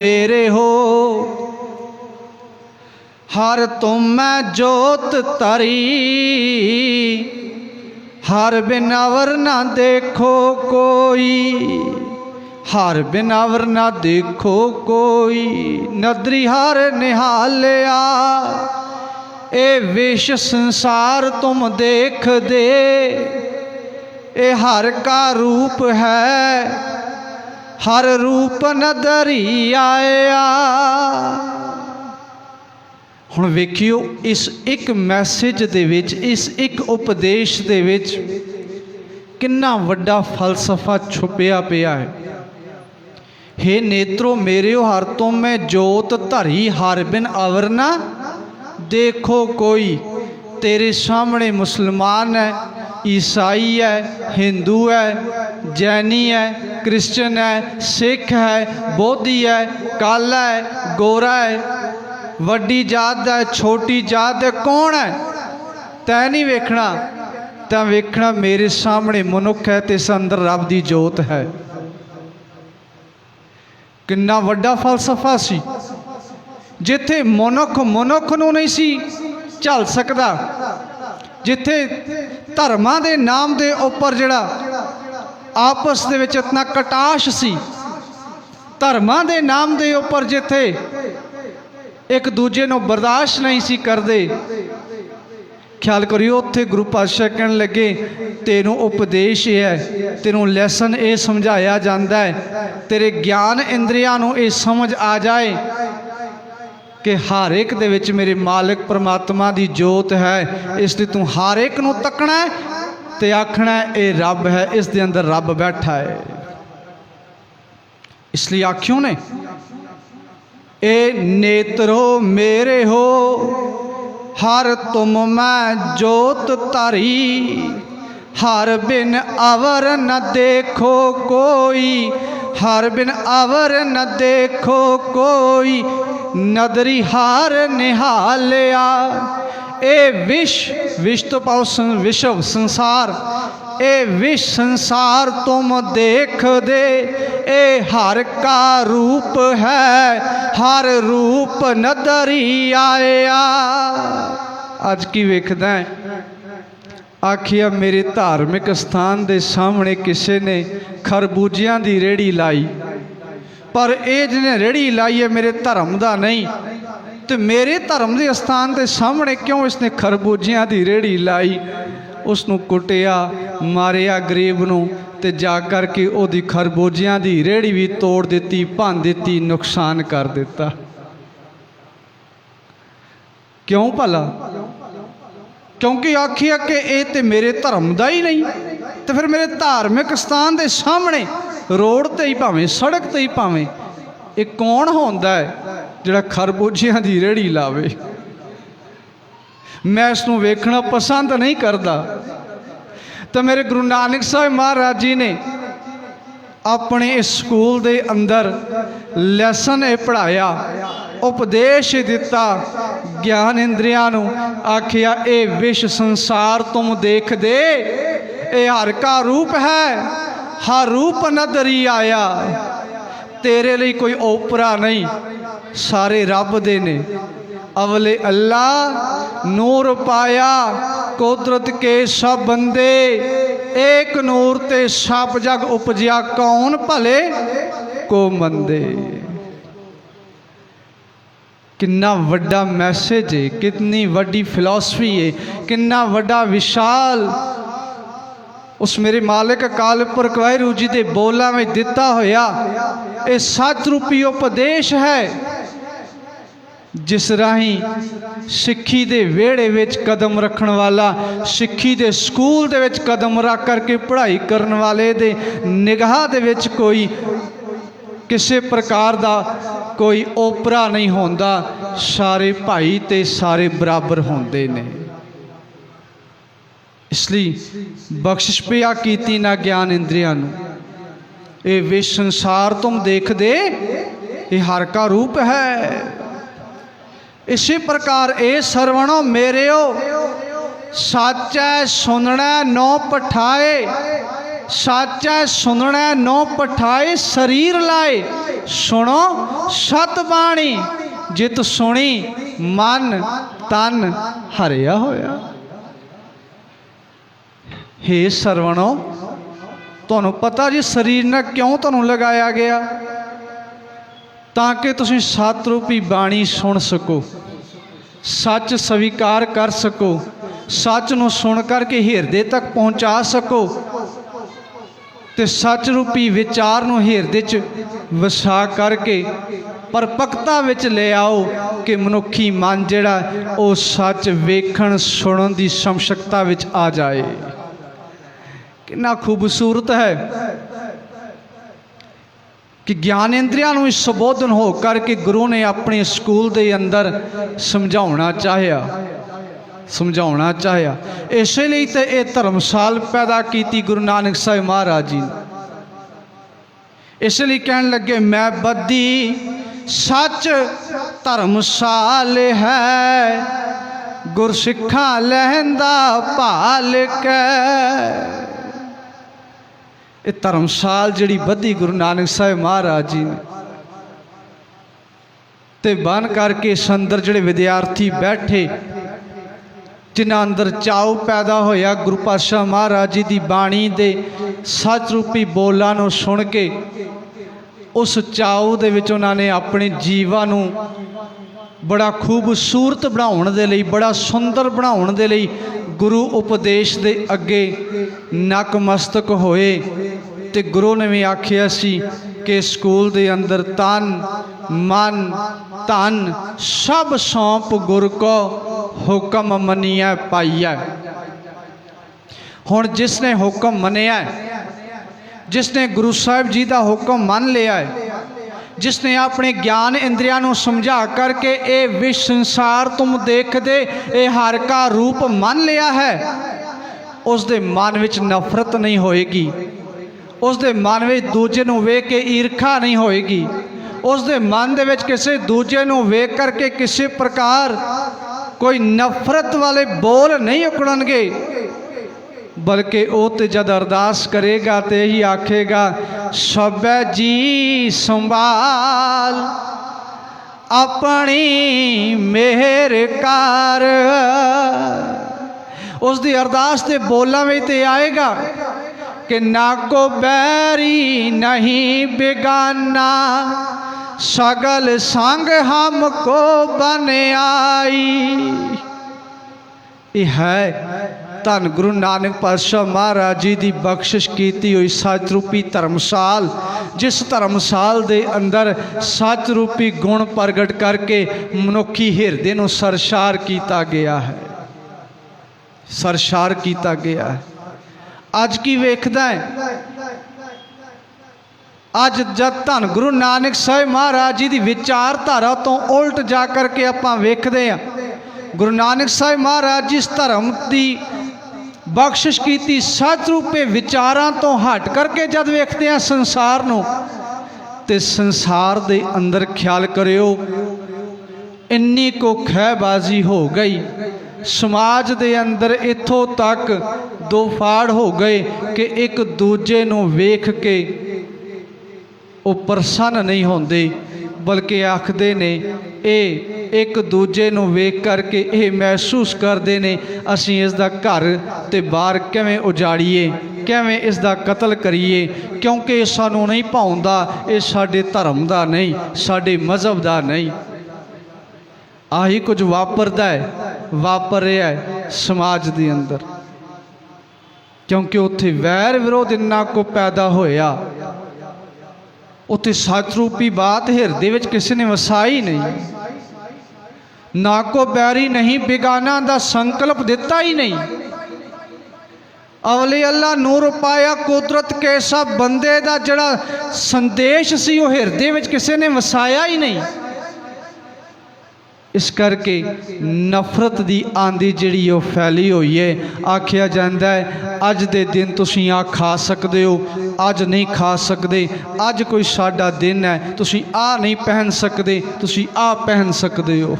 मेरे हो हर तुम मैं जोत तरी, हर बिनावर ना देखो कोई, हर बिनावर ना देखो कोई, नदरी हर निहालिया ए विश संसार तुम देख दे, ए हर का रूप है हर रूप नदरी आया। हुण वेखियो इस एक मैसेज दे विच, इस एक उपदेश दे विच किन्ना वड्डा फलसफा छुपिया पिया है। हे नेत्रो मेरेओ हर तुम मैं जोत धरी, हर बिन अवर ना देखो कोई। तेरे सामने मुसलमान है, ईसाई है, हिंदू है, जैनी है, क्रिश्चियन है, सिख है, बोधी है, काला है, गोरा है, वड्डी जात है, छोटी जात है, कौन है तै नहीं वेखना, तै वेखना मेरे सामने मनुख है ते इस अंदर रब दी जोत है। किन्ना वड्डा फलसफा सी, जिथे मनुख मनुख नूं नहीं सी झल सकदा, जिथे धर्मां दे नाम दे उपर जिहड़ा आपस दे विच इतना कटाश सी, धर्मां दे नाम दे उपर जिथे एक दूजे नूं बर्दाश्त नहीं सी करदे, ख्याल करियो उत्थे गुरु पातशाह कहण लगे तेनों उपदेश ये है, तेनों लैसन ये समझाया जाता है, तेरे ज्ञान इंद्रियां नूं ये समझ आ जाए कि हर एक दे विच मेरे मालिक परमात्मा दी जोत है, इसलिए तू हर एक नूं तकना है ते आखना है ये रब है, इस दे अंदर रब बैठा है। इसलिए आख्यों ने ए नेत्रो मेरे हो हर तुम मैं जोत तारी, हर बिन अवर न देखो कोई, हर बिन अवर न देखो कोई, नदरी हार निहालिया ए विश, विश तो पाओ विश्व संसार, ए विश संसार तुम देख दे, ए हर का रूप है हर रूप नदरी आया। अज की वेखदा है, आखिया मेरे धार्मिक स्थान दे सामने किसी ने खरबूजियां दी रेहड़ी लाई, पर ये जिन्हें रेहड़ी लाई है मेरे धर्म दा नहीं, तो मेरे धर्म के स्थान के सामने क्यों इसने खरबूजियां दी रेहड़ी लाई। उसनू कुटिया मारिया गरीब नू ते जा करके ओदी खरबूजियां दी रेहड़ी भी तोड़ दी, भन दी, नुकसान कर दिता। क्यों भला? क्योंकि आखिया कि ये तो मेरे धर्म का ही नहीं, तो फिर मेरे धार्मिक स्थान के सामने रोड ते ही भावें सड़क ते ही भावें ये कौन होंदा है जिहड़ा खरबूजियां दी रेहड़ी लावे। मैं इसनूं वेखना पसंद नहीं करता। तो मेरे गुरु नानक साहब महाराज जी ने अपने इस स्कूल दे अंदर लैसन ये पढ़ाया, उपदेश दिता ज्ञान इंद्रियां नूं, आखिया ए विश संसार तुम देख दे, ए हर का रूप है हर रूप नदरी आया। तेरे लिए कोई ओपरा नहीं, सारे रब दे ने। अवले अल्लाह नूर पाया कुदरत के सब बंदे, एक नूर ते सब जग उपजिया कौन भले को मंदे। कितना वड्डा मैसेज है, कितनी वड्डी फिलॉसफी है, कितना वड्डा विशाल उस मेरे मालिक अकाल पुरख वाहिगुरू जी के बोलों में दिता होया ये सच रूपी उपदेश है, जिस राही सिक्खी दे वेड़े विच कदम रखन वाला, सिक्खी दे स्कूल दे विच कदम रख करके पढ़ाई करन वाले दे निगाह दे विच कोई किसी प्रकार का कोई ओपरा नहीं होंदा, सारे भाई ते सारे बराबर होंदे ने। इसलिए बख्शिश पिया कीती ना ज्ञान इंद्रियां नूं, ये विश संसार तुम देख दे, ये हर का रूप है। इसी प्रकार ए सरवणो मेरेओ सच है सुनना नौ पठाए, सच है सुनना नो पठाए शरीर लाए, सुनो सत बाणी जित सुनी मन तन हरिया होया। हे सरवणो, तुहानू पता जी शरीर ने क्यों तुहानू लगाया गया? ताकि तुसीं सत रूपी बाणी सुन सको, सच स्वीकार कर सको, सच नू सुन करके हिरदे तक पहुँचा सको, ते सच रूपी विचार नू हिरदे च वसा करके परपक्ता विच ले आओ कि मनुखी मन जिहड़ा वो सच वेखण सुनन दी समशक्ता विच आ जाए। कितना खूबसूरत है कि ज्ञान इंद्रियां नूं संबोधन हो करके गुरु ने अपने स्कूल के अंदर समझाउणा चाहया। इसलिए तो यह धर्मशाल पैदा की गुरु नानक साहिब महाराज जी ने। इसलिए कहन लगे मैं बद्धी सच धर्मशाल है, गुरसिखा लहंदा भाल के। ये धर्मशाल जिहड़ी बद्धी गुरु नानक साहिब महाराज जी ने ते बन करके इस अंदर जिहड़े विद्यार्थी बैठे, जिन्हां अंदर चाव पैदा होया गुरु पातशाह महाराज जी की बाणी दे सच रूपी बोलां नूं सुन के, उस चाव दे विच उन्होंने अपने जीवन नूं बड़ा खूबसूरत बनाउण दे लई, बड़ा सुंदर बनाउण दे लई गुरु उपदेश दे अगे नकमस्तक होए। ते गुरु ने भी आखिया सी कि स्कूल दे अंदर तन मन धन सब सौंप गुर को, हुक्म मनिया पाइया। हुण जिसने हुक्म मनिया, जिसने गुरु साहिब जी का हुक्म मन लिया है, जिसने अपने ज्ञान इंद्रियां नूं समझा करके ये विश्व संसार तुम देख दे ये हर का रूप मन लिया है, उस दे मन विच नफरत नहीं होएगी, उस दे मन विच दूजे नूं वेख के ईर्खा नहीं होएगी, उस दे मन दे विच किसी दूजे नूं वेख करके किसी प्रकार कोई नफरत वाले बोल नहीं उकड़नगे। बल्कि वो तो जब अरदास करेगा तो यही आखेगा सबे जी संभाल अपनी मेहर कर। उसकी अरदास के बोलों में तो आएगा कि ना को बैरी नहीं बेगाना, सगल संग हमको बने आई। यह है धन गुरु नानक पातशाह महाराज जी की बख्शिश की हुई सच रूपी धर्मशाल, जिस धर्मशाल दे अंदर सच रूपी गुण प्रगट करके मनुखी हिरदे नूं सरशार किया गया है, सरशार किया गया है। अज की वेखदा है, अज जब धन गुरु नानक साहिब महाराज जी की विचारधारा तो उल्ट जा करके आपां वेखदे आ, गुरु नानक साहिब महाराज जी इस धर्म की बख्शिश की सच रूपे विचारां तो हट करके जब वेखते हैं संसार नूं, ते संसार दे अंदर ख्याल करियो इन्नी को खैबाजी हो गई, समाज दे अंदर इत्थों तक दो फाड़ हो गए कि एक दूजे नूं वेख के वो प्रसन्न नहीं होंदे, बल्कि आखदे ने ये एक दूजे नूं वेख करके ये महसूस करते ने असीं इसदा घर ते बाहर किवें उजाड़ीए, किवें इसदा कतल करिए, क्योंकि ये सानूं नहीं भाउंदा, ये साडे धर्म दा नहीं, साडे मजहब दा नहीं। आही कुछ वापरदा है, वापर रहा है समाज दे अंदर, क्योंकि उत्थे वैर विरोध इन्ना को पैदा होया, उत्थे सच रूपी बात हिरदे विच किसी ने वसाई नहीं, ना को बैरी नहीं बेगाना दा संकल्प दिता ही नहीं। अवले अल्लाह नूर पाया कुदरत के सब बंदे दा जड़ा संदेश सी वो हिरदे विच किसी ने वसाया ही नहीं। इस करके नफरत दी आंधी जिहड़ी वो फैली हुई है। आखिया जाता है अज दे दिन तुसीं आ खा सकते हो, अज नहीं खा सकते, अज कोई साडा दिन है, तुसीं आ नहीं पहन सकते, तुसीं आ पहन सकते हो।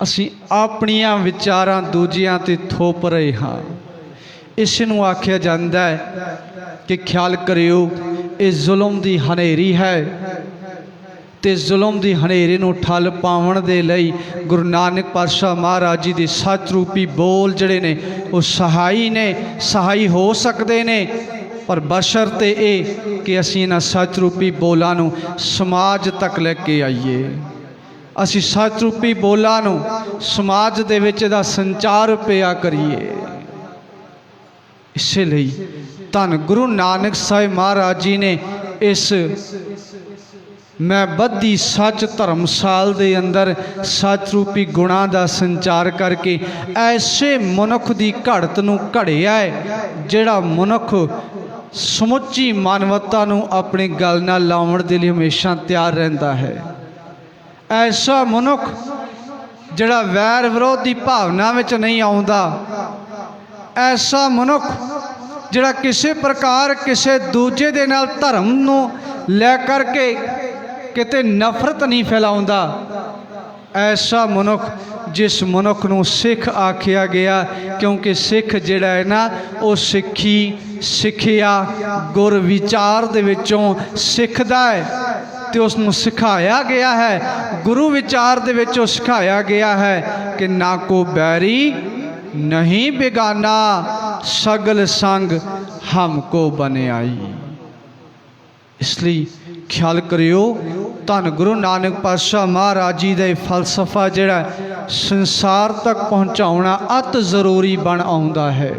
असीं अपनियां विचारां दूजियां ते थोप रहे हाँ। इस नूं आख्या जाता है कि ख्याल करियो ये जुल्म दी हनेरी है ते जुल्म दी हनेरी नूं ठल पावन दे लई गुरु नानक पातशाह महाराज जी दे सच रूपी बोल जिहड़े ने वो सहाई हो सकते ने पर बशर्ते ये कि असीं इन्हां सच रूपी बोलां नूं समाज तक लैके आईए। असीं सच रूपी बोलां नूं समाज दे विच दा संचार पिया करिए। इसे लई धन गुरु नानक साहिब महाराज जी ने इस मैं बद्धी सच धर्मशाल दे अंदर सच रूपी गुणा का संचार करके ऐसे मनुख की घड़त नूं घड़िया है जिहड़ा मनुख समुची मानवता नूं अपनी गल नाल लाउण दे लई हमेशा तैयार रहिंदा है। ऐसा मनुख जिहड़ा वैर विरोध की भावना विच नहीं आउंदा। ऐसा मनुख जिहड़ा किसी प्रकार किसी दूजे दे नाल धर्म नूं लै करके किते नफरत नहीं फैलाउंदा। ऐसा मनुख जिस मनुख नूं सिख आखिया गया क्योंकि सिख जिहड़ा है ना वो सिक्खी सिक्खिया गुर विचार दे विचों सिखदा है तो उसनूं सिखाया गया है गुरु विचार दे विचों सिखाया गया है कि ना को बैरी नहीं बेगाना सगल संग हमको बने आई। इसलिए ख्याल करियो धन गुरु नानक पातशाह महाराज जी का फलसफा जिहड़ा संसार तक पहुँचाउणा अत जरूरी बन आउंदा है।